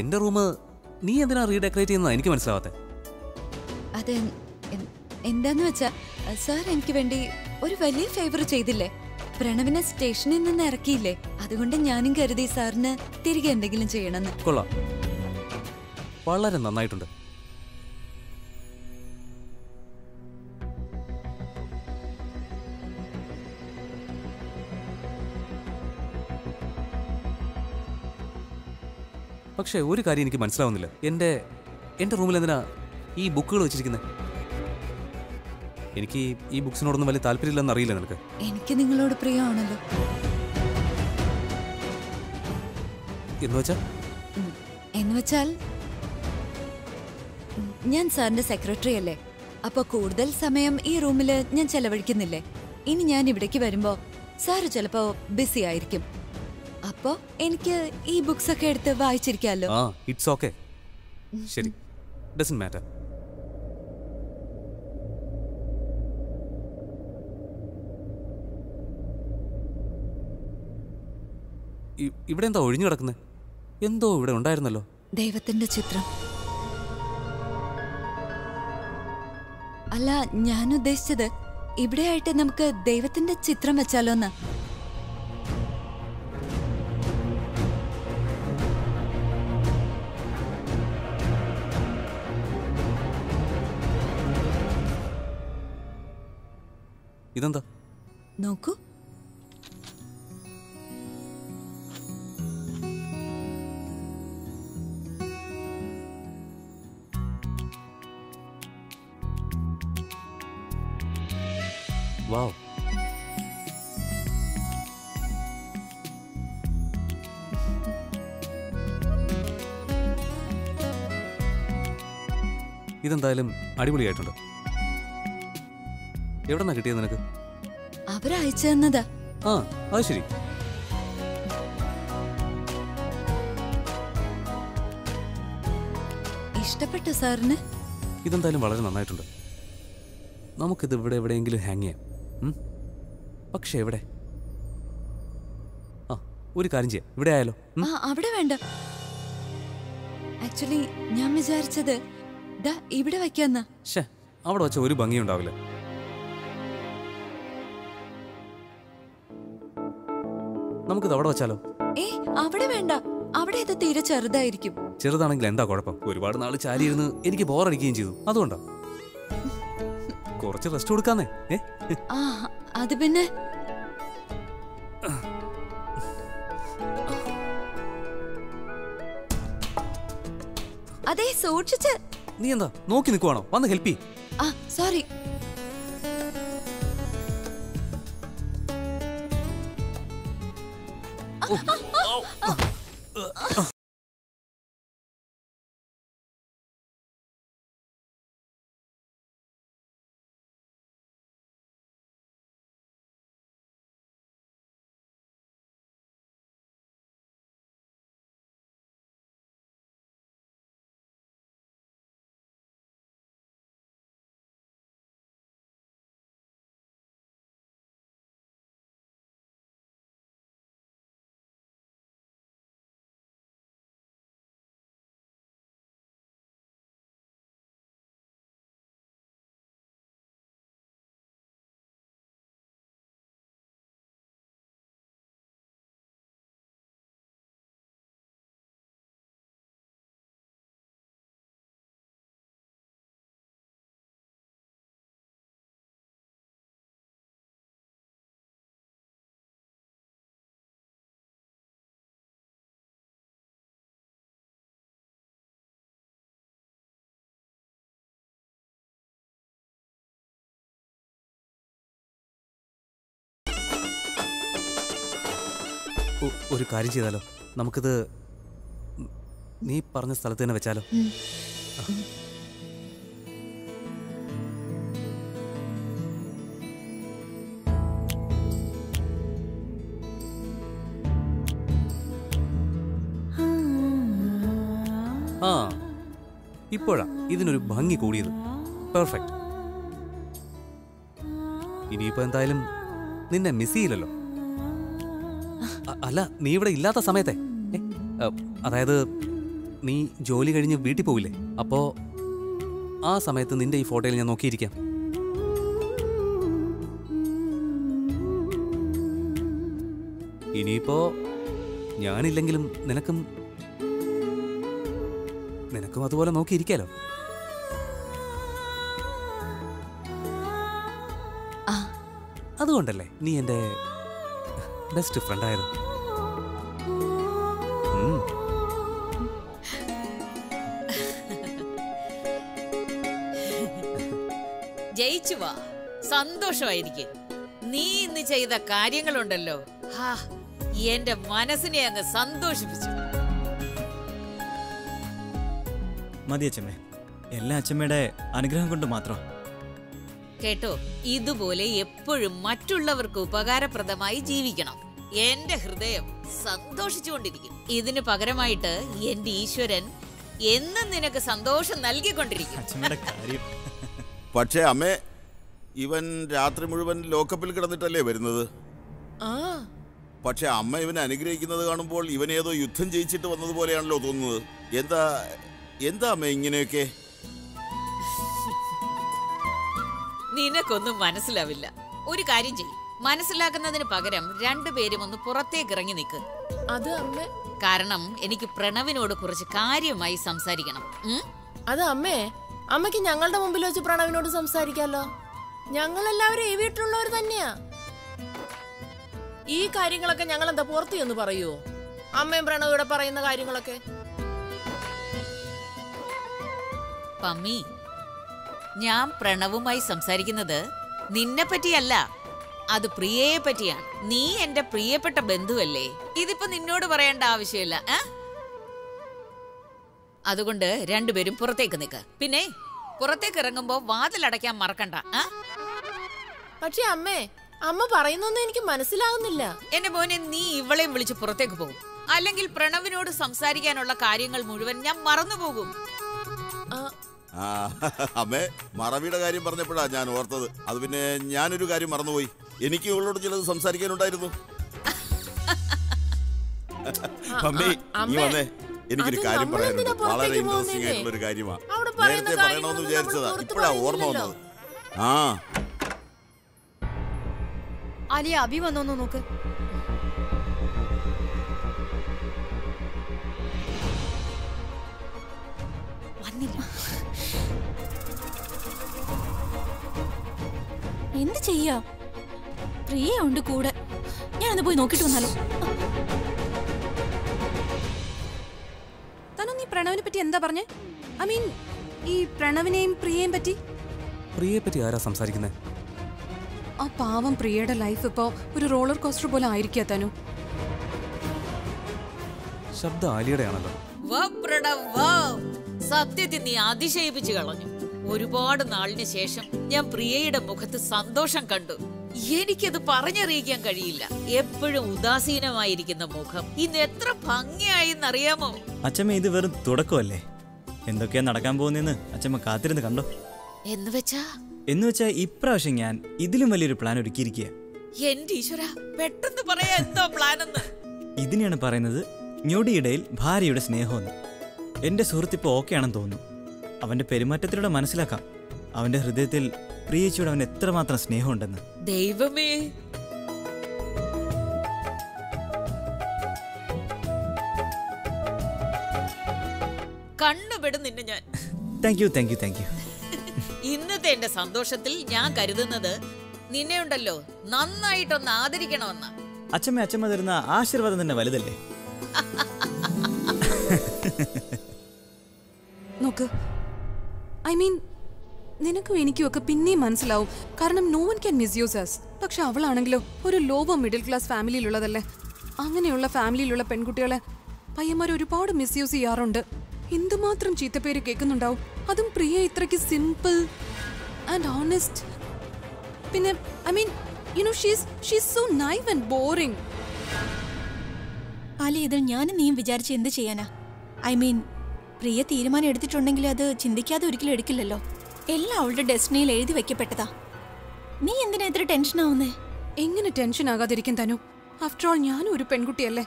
എന്റെ റൂം നീ എന്തിനാ റീഡെക്കറേറ്റ് ചെയ്യുന്നത് എനിക്ക് മനസ്സിലാവാത്തെ. അതെ, എന്താന്ന് വെച്ചാ സാർ എനിക്ക് വേണ്ടി ഒരു വലിയ ഫേവർ ചെയ്തില്ലേ? പ്രണവിനെ സ്റ്റേഷനിൽ നിന്ന് ഇറക്കിയില്ലേ? അതുകൊണ്ട് ഞാനും കരുതി സാറിന് തിരികെ എന്തെങ്കിലും ചെയ്യണമെന്ന്. കൊള്ളാം, വളരെ നന്നായിട്ടുണ്ട്. പക്ഷെ ഒരു കാര്യം എനിക്ക് മനസ്സിലാവുന്നില്ല. എന്റെ റൂമിൽ എന്തിനാ ഈ ബുക്കുകൾ വെച്ചിരിക്കുന്നത്? എനിക്ക് ഈ ബുക്സിനോടൊന്നും വലിയ താല്പര്യമില്ലെന്ന് അറിയില്ല നിനക്ക്. എനിക്ക് നിങ്ങളോട് പ്രിയമാണല്ലോ. എന്നുവെച്ചാൽ ഞാൻ സാറിന്റെ സെക്രട്ടറി അല്ലേ? അപ്പൊ കൂടുതൽ സമയം ഈ റൂമില് ഞാൻ ചെലവഴിക്കുന്നില്ലേ? ഇനി ഞാൻ ഇവിടേക്ക് വരുമ്പോ സാറ് ചിലപ്പോ ബിസി ആയിരിക്കും. അപ്പോ എനിക്ക് ഈ ബുക്സ് ഒക്കെ എടുത്ത് വായിച്ചിരിക്കാമല്ലോ. It's okay. ശരി, ഡസന്റ് മാറ്റർ. ഇവിടെ എന്താ ഒഴിഞ്ഞു കിടക്കുന്നത്? എന്തോ ഇവിടെ ഉണ്ടായിരുന്നല്ലോ. ദൈവത്തിന്റെ ചിത്രം. അല്ല, ഞാൻ ഉദ്ദേശിച്ചത് ഇവിടെയായിട്ട് നമുക്ക് ദൈവത്തിന്റെ ചിത്രം വെച്ചാലോന്നാ. ഇതെന്താ? നോക്കൂ. വാവ്, ഇതെന്തായാലും അടിപൊളിയായിട്ടുണ്ട്. എവിടെന്നാ കിട്ടിയത് നിനക്ക്? അവരയച്ചു തന്നതാ. അത് ശരി. ഇഷ്ടപ്പെട്ടു സാറിന്? ഇതെന്തായാലും വളരെ നന്നായിട്ടുണ്ട്. നമുക്കിത് ഇവിടെ എവിടെയെങ്കിലും ഹാങ് ചെയ്യാം. പക്ഷെ എവിടെ? ഒരു കാര്യം ചെയ്യാം, ഇവിടെ ആയാലോ? അവിടെ വേണ്ട. ആക്ച്വലി ഞാൻ വിചാരിച്ചത് ഇവിടെ വയ്ക്കാന്ന. അവിടെ വെച്ച ഒരു ഭംഗിയുണ്ടാവില്ല. നമുക്കിത് അവിടെ വെച്ചാലോ? അവിടെ വേണ്ട. അവിടെ ഇത് തീരെ ചെറുതായിരിക്കും. ചെറുതാണെങ്കിൽ എന്താ കുഴപ്പം? ഒരുപാട് നാള് ചാരിയിരുന്ന് എനിക്ക് ബോറടിക്കുകയും ചെയ്തു. അതുകൊണ്ടാ കുറച്ച് റെസ്റ്റ് കൊടുക്കാന്നേ. അത് പിന്നെ അതെ, സൂക്ഷിച്ച്. നീ എന്താ നോക്കി നിൽക്കുവാണോ? വന്ന് ഹെൽപ്പ് ചെയ്യ്. സോറി. ഒരു കാര്യം ചെയ്താലോ? നമുക്കിത് നീ പറഞ്ഞ സ്ഥലത്ത് തന്നെ വെച്ചാലോ? ഇപ്പോഴാ ഇതിനൊരു ഭംഗി കൂടിയത്. പെർഫെക്റ്റ്. ഇനിയിപ്പോ എന്തായാലും നിന്നെ മിസ് ചെയ്യില്ലല്ലോ. അല്ല, നീ ഇവിടെ ഇല്ലാത്ത സമയത്തെ, അതായത് നീ ജോലി കഴിഞ്ഞ് വീട്ടിൽ പോവില്ലേ? അപ്പോ ആ സമയത്ത് നിന്റെ ഈ ഫോട്ടോയിൽ ഞാൻ നോക്കിയിരിക്കാം. ഇനിയിപ്പോ ഞാനില്ലെങ്കിലും നിനക്കും അതുപോലെ നോക്കിയിരിക്കാലോ. അതുകൊണ്ടല്ലേ നീ എൻ്റെ ബെസ്റ്റ് ഫ്രണ്ട് ആയത്. ജയിച്ചു വാ, സന്തോഷമായിരിക്കും. നീ ഇന്ന് ചെയ്ത കാര്യങ്ങളുണ്ടല്ലോ, എന്റെ മനസ്സിനെ അങ്ങ് സന്തോഷിപ്പിച്ചു. മതി അച്ഛമ്മേ, എല്ലാ അച്ഛമ്മയുടെ അനുഗ്രഹം കൊണ്ട് മാത്രം. കേട്ടോ, ഇതുപോലെ എപ്പോഴും മറ്റുള്ളവർക്ക് ഉപകാരപ്രദമായി ജീവിക്കണം. എന്റെ ഹൃദയം സന്തോഷിച്ചുകൊണ്ടിരിക്കും. ഇതിന് പകരമായിട്ട് എന്റെ ഈശ്വരൻ എന്നും നിനക്ക് സന്തോഷം നൽകിക്കൊണ്ടിരിക്കും. പക്ഷേ അമ്മേ, ഇവൻ രാത്രി മുഴുവൻ ലോക്കപ്പിൽ കിടന്നിട്ടല്ലേ വരുന്നത്. പക്ഷെ അമ്മ ഇവനെ അനുഗ്രഹിക്കുന്നത് കാണുമ്പോൾ ഇവനേതോ യുദ്ധം ജയിച്ചിട്ട് വന്നതുപോലെയാണല്ലോ തോന്നുന്നത്. എന്താ അമ്മ ഇങ്ങനെയൊക്കെ? നിനക്കൊന്നും മനസ്സിലാവില്ല. ഒരു കാര്യം ചെയ്യും, മനസ്സിലാക്കുന്നതിന് പകരം രണ്ടുപേരും ഒന്ന് പുറത്തേക്ക് ഇറങ്ങി നിൽക്ക്. അത് അമ്മ, കാരണം എനിക്ക് പ്രണവിനോട് കുറച്ച് കാര്യമായി സംസാരിക്കണം. അത് അമ്മേ, അമ്മയ്ക്ക് ഞങ്ങളുടെ മുമ്പിൽ വെച്ച് പ്രണവിനോട് സംസാരിക്കാലോ. ഞങ്ങളെല്ലാവരും ഈ വീട്ടിലുള്ളവർ തന്നെയാ. ഈ കാര്യങ്ങളൊക്കെ ഞങ്ങൾ എന്താ പുറത്തു എന്ന് പറയൂ? അമ്മയും പ്രണവിയുടെ പറയുന്ന കാര്യങ്ങളൊക്കെ. പമ്മി, ഞാൻ പ്രണവുമായി സംസാരിക്കുന്നത് നിന്നെ പറ്റിയല്ല, അത് പ്രിയയെ പറ്റിയാണ്. നീ എന്റെ പ്രിയപ്പെട്ട ബന്ധുവല്ലേ, ഇതിപ്പോ നിന്നോട് പറയേണ്ട ആവശ്യമില്ല. അതുകൊണ്ട് രണ്ടുപേരും പുറത്തേക്ക് നിൽക്ക്. പിന്നെ പുറത്തേക്ക് ഇറങ്ങുമ്പോ വാതിലടയ്ക്കാൻ മറക്കണ്ട. പക്ഷെ അമ്മേ, അമ്മ പറയുന്നൊന്നും എനിക്ക് മനസ്സിലാകുന്നില്ല. എന്റെ മോനെ, നീ ഇവളെയും വിളിച്ച് പുറത്തേക്ക് പോകും, അല്ലെങ്കിൽ പ്രണവിനോട് സംസാരിക്കാനുള്ള കാര്യങ്ങൾ മുഴുവൻ ഞാൻ മറന്നുപോകും. അമ്മേ, മറവിയുടെ കാര്യം പറഞ്ഞപ്പോഴാ ഞാൻ ഓർത്തത്. അത് പിന്നെ ഞാനൊരു കാര്യം മറന്നുപോയി. എനിക്ക് ഇവളോട് ചിലത് സംസാരിക്കാനുണ്ടായിരുന്നു. മമ്മി, നീ വന്നേ, എനിക്കൊരു കാര്യം പറയാനുണ്ട്. വളരെ ഇൻട്രസ്റ്റിംഗ് ആയിട്ടുള്ള ഒരു കാര്യമാണ്. നേരത്തെ പറയണമെന്ന് വിചാരിച്ചതാ, ഇപ്പോഴാ ഓർമ്മ വന്നത്. ആലിയ, അഭി വന്നോന്ന് നോക്ക്. എന്ത് ചെയ്യാ? പ്രിയ ഉണ്ട് കൂടെ. ഞാനൊന്ന് പോയി നോക്കിട്ട് വന്നാലോ? തനു, നീ പ്രണവിനെ പറ്റി എന്താ പറഞ്ഞേ? ഐ മീൻ, ഈ പ്രണവിനെയും പ്രിയയും പറ്റി? പ്രിയയെ പറ്റി ആരാ സംസാരിക്കുന്നത്? ആ പാവം പ്രിയയുടെ ലൈഫ് ഇപ്പോ ഒരു റോളർ കോസ്റ്റർ പോലെ ആയിരിക്കാ തനു. ശബ്ദം ആലിയുടെ ആണല്ലോ. സത്യത്തിൽ നീ അതിശയിപ്പിച്ചു കളഞ്ഞു. ഒരുപാട് നാളിന് ശേഷം ഞാൻ പ്രിയയുടെ മുഖത്ത് സന്തോഷം കണ്ടു. എനിക്കത് പറഞ്ഞറിയിക്കാൻ കഴിയില്ല. എപ്പോഴും ഉദാസീനമായിരിക്കുന്ന മുഖം ഇന്ന് എത്ര ഭംഗിയായിന്നറിയാമോ? അച്ഛമ്മ, ഇത് വെറും തുടക്കമല്ലേ. എന്തൊക്കെയാ നടക്കാൻ പോകുന്നതെന്ന് അച്ഛമ്മ കാത്തിരുന്ന് കണ്ടോ? എന്ന് വെച്ചാ ഇപ്രാവശ്യം ഞാൻ ഇതിലും വലിയൊരു പ്ലാൻ ഒരുക്കിയിരിക്കുക. എന്റെ ഈശ്വരാ, പെട്ടെന്ന് പറയാ എന്തോ പ്ലാൻ എന്ന്. ഇതിനെയാണ് പറയുന്നത് ഞൊടിയിടയിൽ ഭാര്യയുടെ സ്നേഹമെന്ന്. എന്റെ സുഹൃത്തിപ്പോ ഓക്കെ ആണെന്ന് തോന്നുന്നു. അവന്റെ പെരുമാറ്റത്തിലൂടെ മനസ്സിലാക്കാം അവന്റെ ഹൃദയത്തിൽ പ്രിയച്ചിയോട് അവൻ എത്രമാത്രം സ്നേഹമുണ്ടെന്ന്. ദൈവമേ, കണ്ണുപെടും നിന്നെ ഞാൻ. Thank you. ഇന്നത്തെ എന്റെ സന്തോഷത്തിൽ ഞാൻ കരുതുന്നത് നിന്നെ ഉണ്ടല്ലോ നന്നായിട്ടൊന്ന് ആദരിക്കണമെന്ന. അച്ഛമ്മ തരുന്ന ആശീർവാദം തന്നെ വലുതല്ലേ. നോക്ക്, ഐ മീൻ, നിനക്കും എനിക്കും ഒക്കെ പിന്നെയും മനസ്സിലാവും. കാരണം no one can misuse us. പക്ഷെ അവളാണെങ്കിലോ ഒരു ലോവർ മിഡിൽ ക്ലാസ് ഫാമിലിയിലുള്ളതല്ലേ. അങ്ങനെയുള്ള ഫാമിലിയിലുള്ള പെൺകുട്ടികളെ പയ്യന്മാർ ഒരുപാട് മിസ്യൂസ് ചെയ്യാറുണ്ട്. എന്തുമാത്രം ചീത്തപ്പേര് കേൾക്കുന്നുണ്ടാവും. അതും പ്രിയ ഇത്രയ്ക്ക് സിമ്പിൾ ആൻഡ് ഓണസ്റ്റ്. പിന്നെ I mean, you know, she's so naive and boring. Ali, ഇതിൽ ഞാനും നീയും വിചാരിച്ച് എന്ത് ചെയ്യാനാ? ഐ മീൻ, പ്രിയ തീരുമാനം എടുത്തിട്ടുണ്ടെങ്കിൽ അത് ചിന്തിക്കാതെ ഒരിക്കലും എടുക്കില്ലല്ലോ. എല്ലാം അവളുടെ ഡെസ്റ്റിനിയിൽ എഴുതി വെക്കപ്പെട്ടതാ. നീ എന്തിനാ ഇത്ര ടെൻഷൻ ആവുന്നേ? എങ്ങനെ ടെൻഷൻ ആകാതിരിക്കും തനു? ആഫ്റ്റർ ഓൾ ഞാനും ഒരു പെൺകുട്ടിയല്ലേ.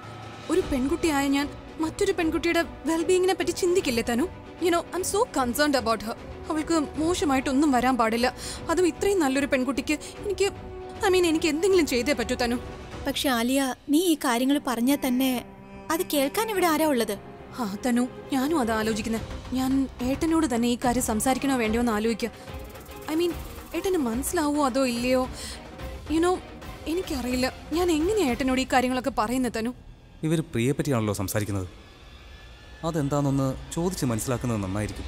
ഒരു പെൺകുട്ടിയായ ഞാൻ മറ്റൊരു പെൺകുട്ടിയുടെ വെൽബീയിങ്ങിനെ പറ്റി ചിന്തിക്കില്ലേ Tanu? You know I am so concerned about her. അവൾക്ക് മോശമായിട്ടൊന്നും വരാൻ പാടില്ല. അതും ഇത്രയും നല്ലൊരു പെൺകുട്ടിക്ക്. എനിക്ക് എന്തെങ്കിലും ചെയ്തേ പറ്റൂ തനു. പക്ഷെ ആലിയ, നീ ഈ കാര്യങ്ങൾ പറഞ്ഞാൽ തന്നെ അത് കേൾക്കാൻ ഇവിടെ ആരാ ഉള്ളത്? ആ തനു, ഞാനും അത് ആലോചിക്കുന്നത്. ഞാൻ ഏട്ടനോട് തന്നെ ഈ കാര്യം സംസാരിക്കണോ വേണ്ടയോ എന്ന് ആലോചിക്കുക. ഏട്ടന് മനസ്സിലാവോ അതോ ഇല്ലയോ? എനിക്കറിയില്ല. ഞാൻ എങ്ങനെയാ ഏട്ടനോട് ഈ കാര്യങ്ങളൊക്കെ പറയുന്നത് തനു? ഇവർ പ്രിയെ പറ്റിയാണല്ലോ സംസാരിക്കുന്നത്. അതെന്താണെന്നൊന്ന് ചോദിച്ച് മനസ്സിലാക്കുന്നത് നന്നായിരിക്കും.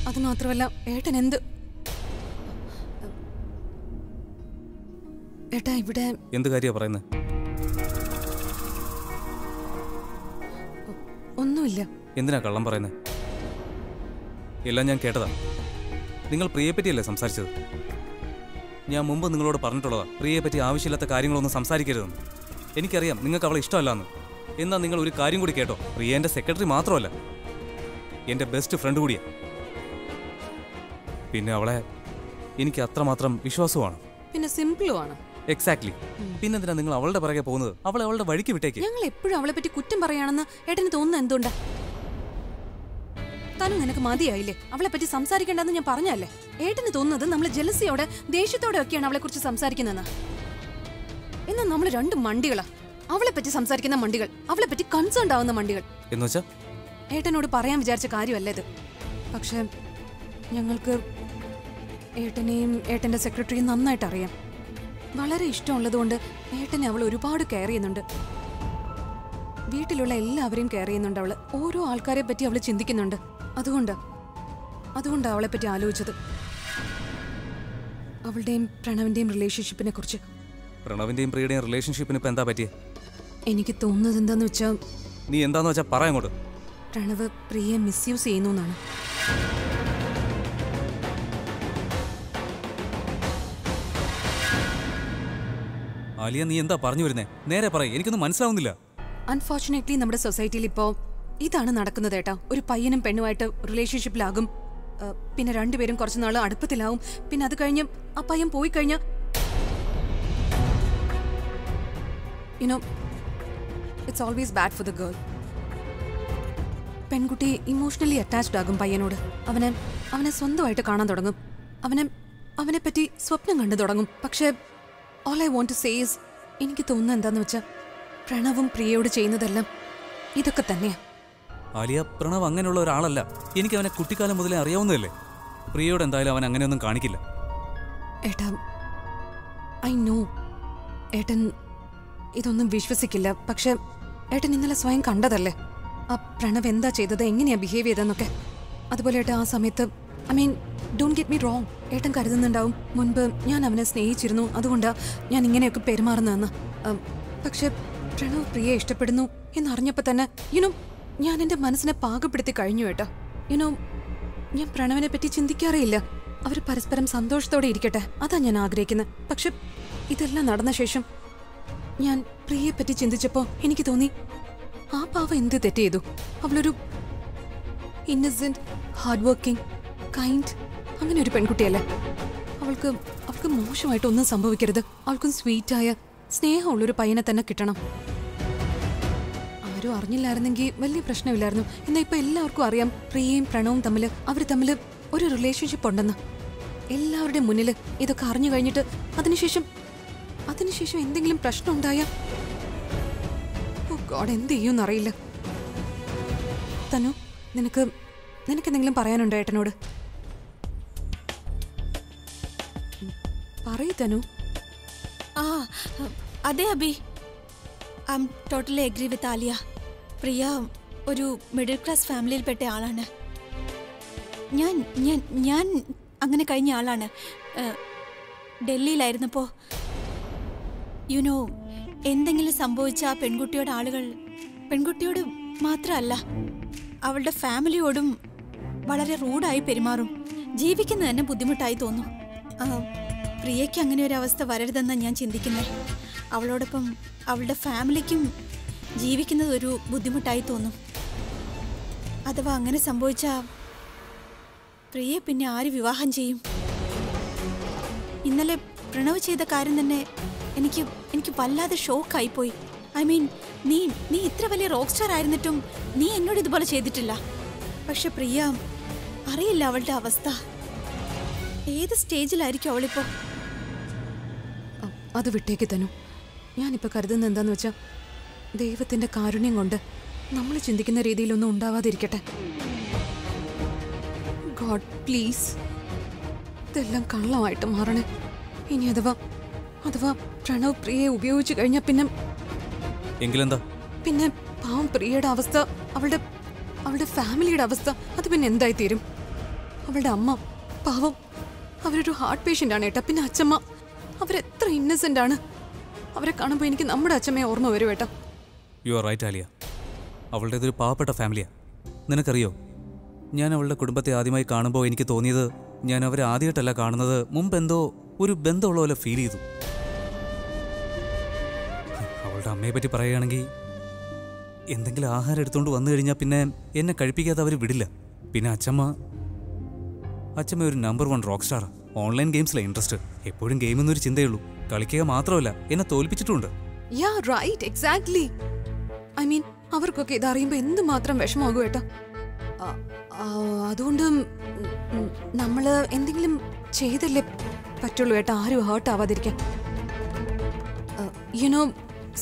അത് മാത്രമല്ല, ഏട്ടൻ ഏട്ടാ ഇവിടെ എന്ത് കാര്യമാണ് പറയുന്നത്? ഒന്നുമില്ല. എന്തിനാ കള്ളം പറയുന്നത്? എല്ലാം ഞാൻ കേട്ടതാ. നിങ്ങൾ പ്രിയെ പറ്റിയല്ലേ സംസാരിച്ചത്? ഞാൻ മുമ്പ് നിങ്ങളോട് പറഞ്ഞിട്ടുള്ളതാ, പ്രിയെ പറ്റി ആവശ്യമില്ലാത്ത കാര്യങ്ങളൊന്നും സംസാരിക്കരുതെന്ന്. എനിക്കറിയാം നിങ്ങൾക്ക് അവളെ ഇഷ്ടമല്ലാന്ന്. എന്നാൽ നിങ്ങൾ ഒരു കാര്യം കൂടി കേട്ടോ, പ്രിയ എൻ്റെ സെക്രട്ടറി മാത്രമല്ല, എൻ്റെ ബെസ്റ്റ് ഫ്രണ്ട് കൂടിയാണ്. പിന്നെ അവളെ എനിക്ക് അത്രമാത്രം വിശ്വാസമാണ്. പിന്നെ സിമ്പിളുമാണ്. എക്സാക്ട്ലി. പിന്നെന്തിനാ നിങ്ങൾ അവളുടെ പിറകെ പോകുന്നത്? അവളെ അവളുടെ വഴിക്ക് വിട്ടേക്ക്. ഞങ്ങൾ എപ്പോഴും അവളെ പറ്റി കുറ്റം പറയാണെന്ന് ഏട്ടന് തോന്നുന്നത് എന്തുകൊണ്ടാ? തനു, നിനക്ക് മതിയായില്ലേ? അവളെ പറ്റി സംസാരിക്കേണ്ടെന്ന് ഞാൻ പറഞ്ഞല്ലേ? ഏട്ടന് തോന്നുന്നത് നമ്മൾ ജലസിയോടെ ദേഷ്യത്തോടെ ഒക്കെയാണ് അവളെ കുറിച്ച് സംസാരിക്കുന്നതെന്ന്. എന്നാൽ നമ്മൾ രണ്ട് മണ്ടികളാ. അവളെ പറ്റി സംസാരിക്കുന്ന മണ്ടികൾ, അവളെ പറ്റി കൺസേൺഡ് ആവുന്ന മണ്ടികൾ. എന്നുവെച്ചാ ഏട്ടനോട് പറയാൻ വിചാരിച്ച കാര്യമല്ല ഇത്. പക്ഷെ ഞങ്ങൾക്ക് ഏട്ടനെയും ഏട്ടന്റെ സെക്രട്ടറിയും നന്നായിട്ട് അറിയാം. വളരെ ഇഷ്ടമുള്ളതുകൊണ്ട് ഏട്ടനെ അവൾ ഒരുപാട് കെയർ ചെയ്യുന്നുണ്ട്. വീട്ടിലുള്ള എല്ലാവരെയും കെയർ ചെയ്യുന്നുണ്ട് അവള്. ഓരോ ആൾക്കാരെ പറ്റി അവള് ചിന്തിക്കുന്നുണ്ട്. അതുകൊണ്ടാണ് അവളെ പറ്റി ആലോചിച്ചത്. അവളുടെയും പ്രണവിന്റെയും റിലേഷൻഷിപ്പിനെ കുറിച്ച്. പ്രണവിന്റെയും പ്രിയയുടെയും റിലേഷൻഷിപ്പിന് ഇപ്പൊ എന്താ പറ്റിയേ? എനിക്ക് തോന്നുന്നത് എന്താന്ന് വെച്ചാ, നീ എന്താന്ന് വെച്ചാ പറ അങ്ങോട്ട്. പ്രണവ് പ്രിയെ മിസ്യൂസ് ചെയ്യുന്നു എന്നാണ്. ആലിയ, നീ എന്താ പറഞ്ഞു വരുന്നേ? നേരെ പറയ്, എനിക്കൊന്നും മനസ്സിലാവുന്നില്ല. അൺഫോർച്ചുനേറ്റ്ലി നമ്മുടെ സൊസൈറ്റിയിൽ ഇപ്പോ ഇതാണ് നടക്കുന്നത് ഏട്ടാ. ഒരു പയ്യനും പെണ്ണുമായിട്ട് റിലേഷൻഷിപ്പിലാകും, പിന്നെ രണ്ടുപേരും കുറച്ചു നാൾ അടുപ്പത്തിലാവും, പിന്നെ അത് കഴിഞ്ഞ് ആ പയ്യൻ പോയി കഴിഞ്ഞാൽ it's always bad for the girl. പെൺകുട്ടി ഇമോഷണലി അറ്റാച്ച്ഡ് ആകും പയ്യനോട്. അവനെ സ്വന്തമായിട്ട് കാണാൻ തുടങ്ങും. അവനെ പറ്റി സ്വപ്നം കണ്ടു തുടങ്ങും. പക്ഷേ all I want to say is, എനിക്ക് തോന്നുന്നത് എന്താന്ന് വെച്ചാൽ പ്രണവും പ്രിയയോട് ചെയ്യുന്നതെല്ലാം ഇതൊക്കെ തന്നെയാ. ആലിയ, പ്രണവ് അങ്ങനെയുള്ള ഒരാളല്ല. എനിക്ക് അവനെ കുട്ടിക്കാലം മുതലേ അറിയാവുന്നതല്ലേ. പ്രിയയോട് എന്തായാലും അവൻ അങ്ങനെയൊന്നും കാണിക്കില്ല. ഏട്ടാ, ഐ നോ ഏട്ടൻ ഇതൊന്നും വിശ്വസിക്കില്ല. പക്ഷെ ഏട്ടൻ ഇന്നലെ സ്വയം കണ്ടതല്ലേ ആ പ്രണവ് എന്താ ചെയ്തത്, എങ്ങനെയാ ബിഹേവ് ചെയ്തതെന്നൊക്കെ. അതുപോലെ ഏട്ടാ, ആ സമയത്ത് ഡോണ്ട് ഗെറ്റ് മീ റോങ്, ഏട്ടൻ കരുതുന്നുണ്ടാവും മുൻപ് ഞാൻ അവനെ സ്നേഹിച്ചിരുന്നു, അതുകൊണ്ടാണ് ഞാൻ ഇങ്ങനെയൊക്കെ പെരുമാറുന്നതെന്ന്. പക്ഷെ പ്രണവ് പ്രിയെ ഇഷ്ടപ്പെടുന്നു എന്നറിഞ്ഞപ്പോൾ തന്നെ ഞാൻ എൻ്റെ മനസ്സിനെ പാകപ്പെടുത്തി കഴിഞ്ഞു ഏട്ടാ. ഞാൻ പ്രണവിനെ പറ്റി ചിന്തിക്കാറേയില്ല. അവർ പരസ്പരം സന്തോഷത്തോടെ ഇരിക്കട്ടെ, അതാ ഞാൻ ആഗ്രഹിക്കുന്നത്. പക്ഷെ ഇതെല്ലാം നടന്ന ശേഷം ഞാൻ പ്രിയെ പറ്റി ചിന്തിച്ചപ്പോൾ എനിക്ക് തോന്നി, ആ പാവ എന്ത് തെറ്റ് ചെയ്തു? അവളൊരു ഇന്നസെന്റ്, ഹാർഡ് വർക്കിംഗ്, കൈൻഡ് അങ്ങനെ ഒരു പെൺകുട്ടിയല്ലേ. അവൾക്ക് മോശമായിട്ടൊന്നും സംഭവിക്കരുത്. അവൾക്കും സ്വീറ്റായ സ്നേഹമുള്ളൊരു പയ്യനെ തന്നെ കിട്ടണം. ആരും അറിഞ്ഞില്ലായിരുന്നെങ്കിൽ വലിയ പ്രശ്നമില്ലായിരുന്നു. എന്നാൽ ഇപ്പൊ എല്ലാവർക്കും അറിയാം പ്രിയയും പ്രണവും അവർ തമ്മിൽ ഒരു റിലേഷൻഷിപ്പ് ഉണ്ടെന്ന്. എല്ലാവരുടെയും മുന്നിൽ ഇതൊക്കെ അറിഞ്ഞു കഴിഞ്ഞിട്ട് അതിനുശേഷം എന്തെങ്കിലും പ്രശ്നം ഉണ്ടായാ എന്ത് ചെയ്യുമെന്നറിയില്ല. തനു, നിനക്ക് എന്തെങ്കിലും പറയാനുണ്ടോ ഏട്ടനോട്? പറയൂ തനു. അതെ Abi, I am totally agree with Aliya. Priya ഒരു മിഡിൽ ക്ലാസ് ഫാമിലിയിൽപ്പെട്ട ആളാണ്. ഞാൻ അങ്ങനെ കഴിഞ്ഞ ആളാണ്. ഡൽഹിയിലായിരുന്നപ്പോൾ എന്തെങ്കിലും സംഭവിച്ച ആ പെൺകുട്ടിയോട് മാത്രമല്ല അവളുടെ ഫാമിലിയോടും വളരെ റൂഡായി പെരുമാറും. ജീവിക്കുന്നത് തന്നെ ബുദ്ധിമുട്ടായി തോന്നും. പ്രിയയ്ക്ക് അങ്ങനെ ഒരു അവസ്ഥ വരരുതെന്നാണ് ഞാൻ ചിന്തിക്കുന്നത്. അവളോടൊപ്പം അവളുടെ ഫാമിലിക്കും ജീവിക്കുന്നത് ഒരു ബുദ്ധിമുട്ടായി തോന്നും. അഥവാ അങ്ങനെ സംഭവിച്ചാൽ പ്രിയയെ പിന്നെ ആര് വിവാഹം ചെയ്യും? ഇന്നലെ പ്രണവ് ചെയ്ത കാര്യം തന്നെ എനിക്ക് വല്ലാതെ ഷോക്കായിപ്പോയി. ഐ മീൻ നീ നീ ഇത്ര വലിയ റോക്ക് സ്റ്റാർ ആയിരുന്നിട്ടും നീ എന്നോട് ഇതുപോലെ ചെയ്തിട്ടില്ല. പക്ഷെ പ്രിയ, അറിയില്ല അവളുടെ അവസ്ഥ. ഏത് സ്റ്റേജിലായിരിക്കും അവളിപ്പോ? അത് വിട്ടേക്ക് തനു. ഞാനിപ്പോൾ കരുതുന്നത് എന്താന്ന് വെച്ചാൽ ദൈവത്തിൻ്റെ കാരുണ്യം കൊണ്ട് നമ്മൾ ചിന്തിക്കുന്ന രീതിയിലൊന്നും ഉണ്ടാവാതിരിക്കട്ടെ. ഗോഡ് പ്ലീസ്, ഇതെല്ലാം കള്ളമായിട്ട് മാറണേ. ഇനി അഥവാ പ്രണവ് പ്രിയയെ ഉപയോഗിച്ചു കഴിഞ്ഞാൽ എങ്കിലെന്താ? പിന്നെ പാവം പ്രിയയുടെ അവസ്ഥ, അവളുടെ ഫാമിലിയുടെ അവസ്ഥ, അത് പിന്നെ എന്തായി തീരും? അവളുടെ അമ്മ പാവം, അവരൊരു ഹാർട്ട് പേഷ്യൻ്റ് ആണ് ഏട്ടാ. പിന്നെ അച്ഛമ്മ, അവരെത്ര ഇന്നസെൻ്റ് ആണ്. അവരെ കാണുമ്പോൾ എനിക്ക് നമ്മുടെ അച്ഛമ്മയെ ഓർമ്മ വരും ഏട്ടാ. You are right Aliya. അവളുടേതൊരു പാവപ്പെട്ട ഫാമിലിയാ. നിനക്കറിയോ, ഞാൻ അവളുടെ കുടുംബത്തെ ആദ്യമായി കാണുമ്പോൾ എനിക്ക് തോന്നിയത് ഞാൻ അവരെ ആദ്യമായിട്ടല്ല കാണുന്നത്, മുമ്പെന്തോ ഒരു ബന്ധമുള്ള പോലെ ഫീൽ ചെയ്തു. അവളുടെ അമ്മയെ പറ്റി പറയുകയാണെങ്കിൽ എന്തെങ്കിലും ആഹാരം എടുത്തുകൊണ്ട് വന്നു കഴിഞ്ഞാൽ പിന്നെ എന്നെ കഴിപ്പിക്കാതെ അവർ വിടില്ല. പിന്നെ അച്ഛമ്മ ഒരു നമ്പർ 1 റോക്ക് സ്റ്റാർ. ഓൺലൈൻ ഗെയിംസിലെ ഇൻട്രസ്റ്റ്. എപ്പോഴും ഗെയിം എന്നൊരു ചിന്തയുള്ളൂ. കളിക്കുക മാത്രമല്ല, എന്നെ തോൽപ്പിച്ചിട്ടുണ്ട്. Yeah right, exactly. I mean അവർക്കൊക്കെ ഇതറിയുമ്പോൾ എന്തുമാത്രം വിഷമാകും ഏട്ടാ. അതുകൊണ്ട് നമ്മൾ എന്തെങ്കിലും ചെയ്തല്ലേ പറ്റുള്ളൂ ഏട്ടാ, ആരും ഹേർട്ട് ആവാതിരിക്കാൻ. യുനോ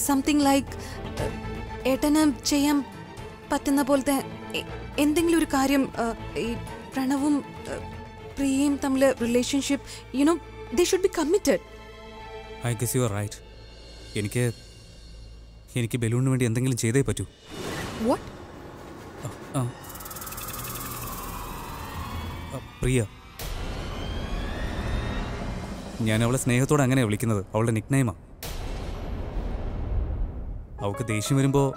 സംതിങ് ലൈക്ക് ഏട്ടന് ചെയ്യാൻ പറ്റുന്ന പോലത്തെ എന്തെങ്കിലും ഒരു കാര്യം. ഈ പ്രണവും പ്രിയയും തമ്മിൽ relationship, you know they should be committed. I guess you are right. എനിക്ക് ബലൂണിന് വേണ്ടി എന്തെങ്കിലും ചെയ്തേ പറ്റൂ. വാട്ട്? പ്രിയ, ഞാൻ അവളെ സ്നേഹത്തോടെ അങ്ങനെയാണ് വിളിക്കുന്നത്. അവളുടെ നിക്നെയിമാ. അവൾക്ക് ദേഷ്യം വരുമ്പോൾ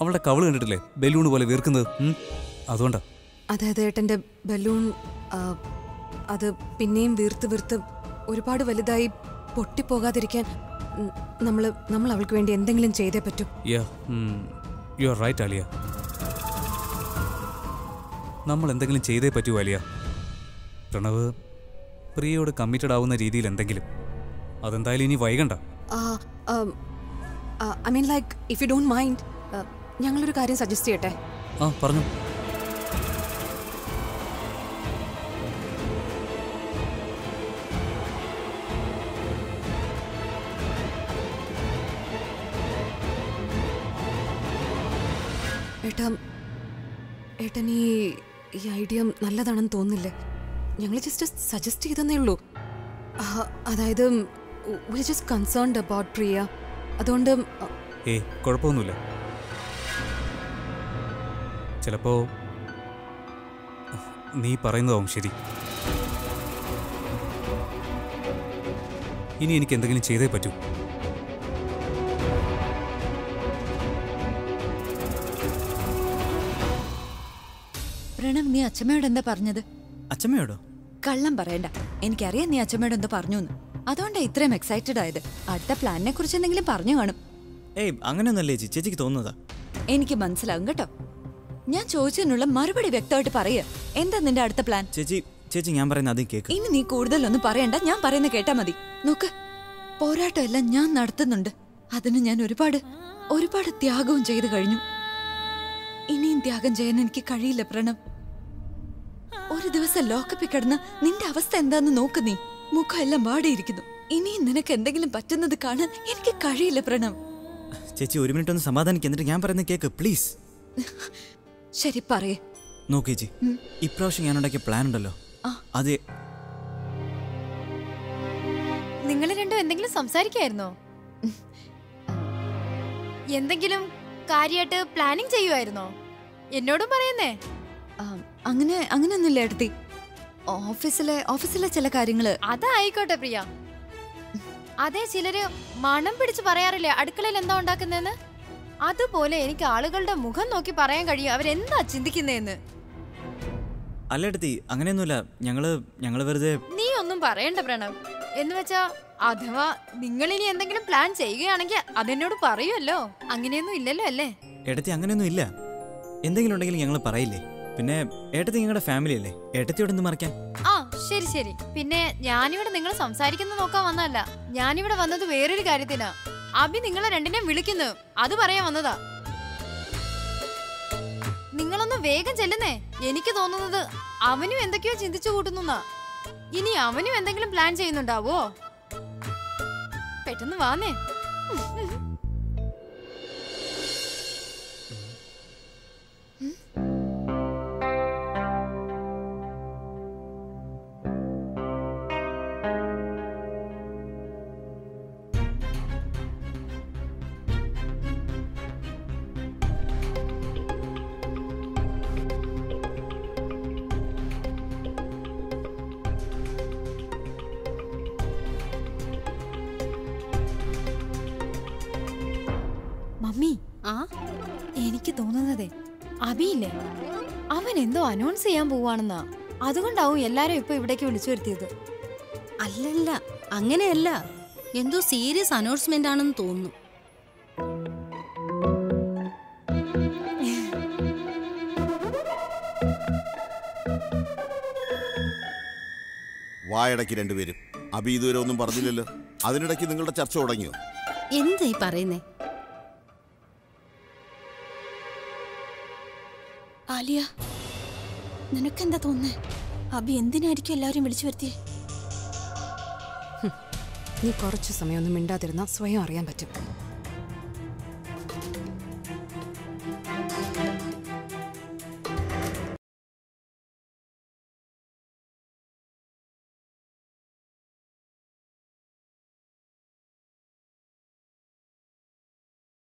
അവളുടെ കവള് കണ്ടിട്ടില്ലേ, ബലൂൺ പോലെ വീർക്കുന്നത്. അതുകൊണ്ടാ. അതായത് ഏട്ടൻ്റെ ബലൂൺ അത് പിന്നെയും വീർത്ത് ഒരുപാട് വലുതായി പൊട്ടിപ്പോകാതിരിക്കാൻ നമ്മൾ അവൾക്ക് വേണ്ടി എന്തെങ്കിലും ചെയ്തേ പറ്റൂ. You are right Alia. നമ്മൾ എന്തെങ്കിലും ചെയ്തേ പറ്റൂ ആലിയ. പ്രണവ് പ്രിയയോട് കമ്മിറ്റഡ് ആവുന്ന രീതിയിൽ എന്തെങ്കിലും. അതെന്തായാലും ഇനി വൈകണ്ട. I mean like if you don't mind, ഞങ്ങളൊരു കാര്യം സജസ്റ്റ് ചെയ്യട്ടെ? പറഞ്ഞു. ഏട്ടൻ ഈ ഐഡിയ നല്ലതാണെന്ന് തോന്നുന്നില്ലേ? ഞങ്ങൾ ജസ്റ്റ് സജസ്റ്റ് ചെയ്തേ ഉള്ളൂ. അതായത് we are just concerned about Priya. അതുകൊണ്ട് കുഴപ്പമൊന്നുമില്ല. ചിലപ്പോ നീ പറയുന്നതാവും ശരി. ഇനി എനിക്ക് എന്തെങ്കിലും ചെയ്തേ പറ്റൂ. പ്രണവ്, നീ അച്ഛമ്മയോട് എന്താ പറഞ്ഞത്? അച്ഛമ്മയോടോ? കള്ളം പറയണ്ട. എനിക്കറിയാം നീ അച്ഛമ്മയോട് എന്താ പറഞ്ഞു എന്ന്. അതുകൊണ്ടാ ഇത്രയും എക്സൈറ്റഡ് ആയത്. അടുത്ത പ്ലാനിനെ കുറിച്ച് എന്തെങ്കിലും പറഞ്ഞു കാണും. അങ്ങനെയൊന്നല്ലേ ചേച്ചിക്ക് തോന്നുന്നതാ? എനിക്ക് മനസ്സിലാവും കേട്ടോ. ഞാൻ ചോദിച്ചതിനുള്ള മറുപടി വ്യക്തമായിട്ട് പറയുക. എന്താ നിന്റെ അടുത്ത പ്ലാൻ? ചേച്ചി ഞാൻ പറയുന്ന അത് കേക്ക്. ഇനി നീ കൂടുതലൊന്നും പറയണ്ട, ഞാൻ പറയുന്ന കേട്ടാ മതി. നോക്ക്, പോരാട്ടം എല്ലാം ഞാൻ നടത്തുന്നുണ്ട്. അതിന് ഞാൻ ഒരുപാട് ത്യാഗവും ചെയ്തു കഴിഞ്ഞു. ഇനിയും ത്യാഗം ചെയ്യാൻ എനിക്ക് കഴിയില്ല പ്രണവ്. ഒരു ദിവസം ലോക്കപ്പിൽ കിടന്ന് നിന്റെ അവസ്ഥ എന്താന്ന് നോക്ക്. നീ മുഖം എല്ലാം വാടിയിരിക്കുന്നു. ഇനിയും നിനക്ക് എന്തെങ്കിലും പറ്റുന്നത് കാണാൻ എനിക്ക് കഴിയില്ല പ്രണവ്. ചേച്ചി ഒരു മിനിറ്റ് ഒന്ന് സമാധാനിക്ക്, എന്നിട്ട് ഞാൻ പറയുന്ന കേക്ക് പ്ലീസ്. ശരി, പറയേ. നോക്ക് ചേച്ചി, ഇപ്രാവശ്യം ഞാൻ ഉണ്ടാക്കിയ പ്ലാൻ ഉണ്ടല്ലോ, അത് നിങ്ങൾ രണ്ടും എന്തെങ്കിലും സംസാരിക്കായിരുന്നോ? എന്തെങ്കിലും കാര്യമായിട്ട് പ്ലാനിങ് ചെയ്യുമായിരുന്നോ? എന്നോടും പറയുന്നേ. അങ്ങനെയൊന്നുമില്ല ഏട്ടത്തി. ഓഫീസിലെ ചില കാര്യങ്ങള്. അതായിക്കോട്ടെ പ്രിയ. അതേ ചിലര് മണം പിടിച്ച് പറയാറില്ലേ അടുക്കളയിൽ എന്താ ഉണ്ടാക്കുന്നതെന്ന്? അതുപോലെ എനിക്ക് ആളുകളുടെ മുഖം നോക്കി പറയാൻ കഴിയും അവരെന്താ ചിന്തിക്കുന്നതെന്ന്. അല്ലേടത്തി, അങ്ങനെയൊന്നുമില്ല. ഞങ്ങള് വെറുതെ. നീ ഒന്നും പറയണ്ട പ്രണവ്. എന്ന് വെച്ചാ അഥവാ നിങ്ങൾ ഇനി എന്തെങ്കിലും പ്ലാൻ ചെയ്യുകയാണെങ്കിൽ അതെന്നോട് പറയുമല്ലോ. അങ്ങനെയൊന്നും ഇല്ലല്ലോ അല്ലേ? ഏട്ടത്തി, അങ്ങനെയൊന്നും ഇല്ല. എന്തെങ്കിലും ഉണ്ടെങ്കിൽ ഞങ്ങൾ പറയില്ലേ. പിന്നെ ഏട്ടത്തി ഞങ്ങളുടെ ഫാമിലി അല്ലേ, ഏട്ടത്തിയോട് എന്ത് മറക്കാൻ? ശരി ശരി. പിന്നെ ഞാനിവിടെ നിങ്ങൾ സംസാരിക്കുന്നത് നോക്കാൻ വന്നല്ല. ഞാനിവിടെ വന്നത് വേറൊരു കാര്യത്തിനാ. അഭി നിങ്ങളെ രണ്ടിനെയും വിളിക്കുന്നു, അത് പറയാൻ വന്നതാ. നിങ്ങളൊന്ന് വേഗം ചെല്ലുന്നേ. എനിക്ക് തോന്നുന്നത് അവനും എന്തൊക്കെയോ ചിന്തിച്ചു കൂട്ടുന്നാ. ഇനി അവനും എന്തെങ്കിലും പ്ലാൻ ചെയ്യുന്നുണ്ടാവോ? പെട്ടെന്ന് വാന്നേ. മമ്മി, എനിക്ക് തോന്നുന്നതേ അഭിയില്ലേ, അവൻ എന്തോ അനൗൺസ് ചെയ്യാൻ പോവാണെന്നാ. അതുകൊണ്ടാവും എല്ലാരും ഇപ്പൊ ഇവിടേക്ക് വിളിച്ചു വരുത്തിയത്. അല്ലല്ല, അങ്ങനെയല്ല. എന്തോ സീരിയസ് അനൗൺസ്മെന്റ് ആണെന്ന് തോന്നുന്നു. വായടക്കി രണ്ടുപേരും. അഭി ഇതുവരെ ഒന്നും പറഞ്ഞില്ലല്ലോ. അതിനിടയ്ക്ക് നിങ്ങളുടെ ചർച്ച തുടങ്ങിയോ? എന്തായി പറയുന്നേ? ആലിയ, നിനക്കെന്താ തോന്നുന്നേ? അഭി എന്തിനായിരിക്കും എല്ലാവരും വിളിച്ചു വരുത്തിയേ? നീ കുറച്ചു സമയം ഒന്നും മിണ്ടാതിരുന്ന സ്വയം അറിയാൻ പറ്റും.